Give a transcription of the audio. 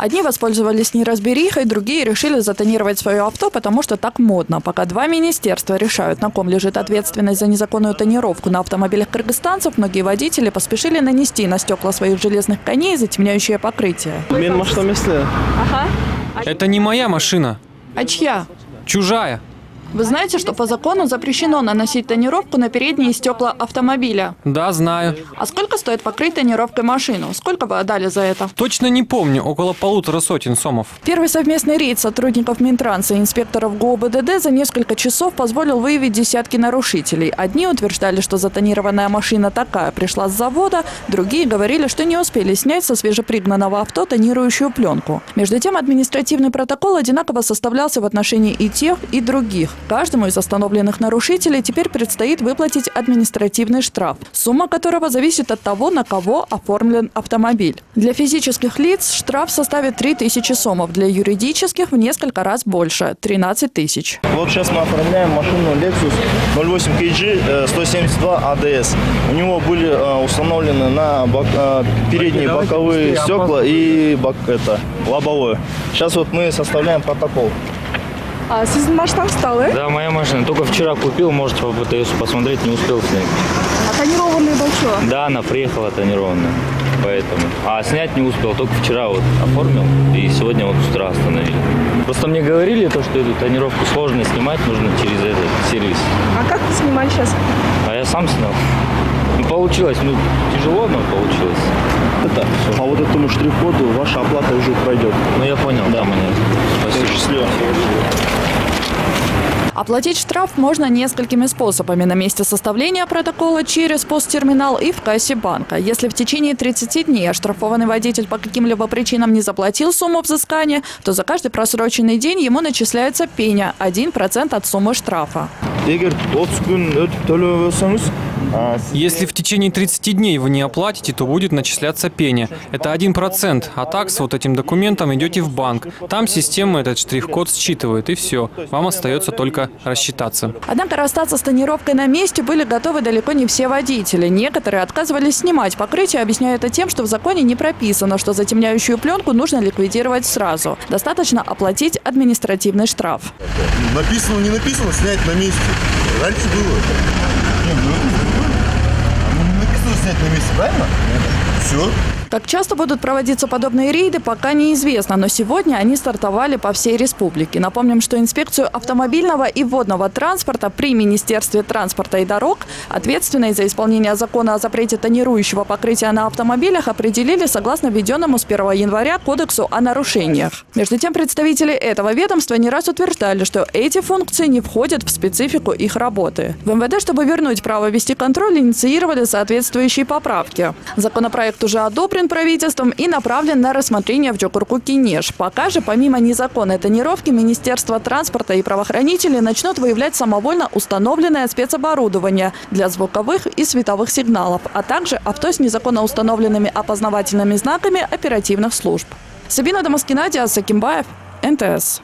Одни воспользовались неразберихой, другие решили затонировать свое авто, потому что так модно. Пока два министерства решают, на ком лежит ответственность за незаконную тонировку на автомобилях кыргызстанцев, многие водители поспешили нанести на стекла своих железных коней затемняющее покрытие. Это не моя машина. А чья? Чужая. Вы знаете, что по закону запрещено наносить тонировку на передние стекла автомобиля? Да, знаю. А сколько стоит покрыть тонировкой машину? Сколько бы отдали за это? Точно не помню. Около 150 сомов. Первый совместный рейд сотрудников Минтранса и инспекторов ГУБДД за несколько часов позволил выявить десятки нарушителей. Одни утверждали, что затонированная машина такая пришла с завода, другие говорили, что не успели снять со свежепригнанного авто тонирующую пленку. Между тем, административный протокол одинаково составлялся в отношении и тех, и других. Каждому из остановленных нарушителей теперь предстоит выплатить административный штраф, сумма которого зависит от того, на кого оформлен автомобиль. Для физических лиц штраф составит 3000 сомов, для юридических в несколько раз больше – 13 тысяч. Вот сейчас мы оформляем машину Lexus 08 KG 172 ADS. У него были установлены на передние боковые стекла и лобовое. Сейчас вот мы составляем протокол. А сіздің машинаңыз стала? Да, моя машина. Только вчера купил, можете попытаться посмотреть, не успел снять. А тонированная большая? Да, она приехала тонированная, поэтому. А снять не успел, только вчера вот оформил, и сегодня вот с утра остановили. Просто мне говорили, что эту тонировку сложно снимать, нужно через этот сервис. А как вы снимали сейчас? А я сам снял. Ну, получилось, тяжело, но получилось. А вот этому штрих-коду ваша оплата уже пройдет. Ну, я понял, да, мне. Спасибо. Оплатить штраф можно несколькими способами: на месте составления протокола, через посттерминал и в кассе банка. Если в течение 30 дней оштрафованный водитель по каким-либо причинам не заплатил сумму взыскания, то за каждый просроченный день ему начисляется пеня – 1% от суммы штрафа. Если в течение 30 дней вы не оплатите, то будет начисляться пеня. Это 1%. А так с вот этим документом идете в банк. Там система этот штрих-код считывает, и все. Вам остается только рассчитаться. Однако расстаться с тонировкой на месте были готовы далеко не все водители. Некоторые отказывались снимать покрытие, объясняя это тем, что в законе не прописано, что затемняющую пленку нужно ликвидировать сразу. Достаточно оплатить административный штраф. Написано, не написано, снять на месте. Раньше было. Не написано снять на месте, правильно? Все. Как часто будут проводиться подобные рейды, пока неизвестно, но сегодня они стартовали по всей республике. Напомним, что инспекцию автомобильного и водного транспорта при Министерстве транспорта и дорог, ответственной за исполнение закона о запрете тонирующего покрытия на автомобилях, определили согласно введенному с 1 января Кодексу о нарушениях. Между тем, представители этого ведомства не раз утверждали, что эти функции не входят в специфику их работы. В МВД, чтобы вернуть право вести контроль, инициировали соответствующие поправки. Законопроект уже одобрен правительством и направлен на рассмотрение в Джокурку-Кинеш. Пока же, помимо незаконной тонировки, Министерство транспорта и правоохранители начнут выявлять самовольно установленное спецоборудование для звуковых и световых сигналов, а также авто с незаконно установленными опознавательными знаками оперативных служб. Сабина Дамаскина, Диас Сакимбаев, НТС.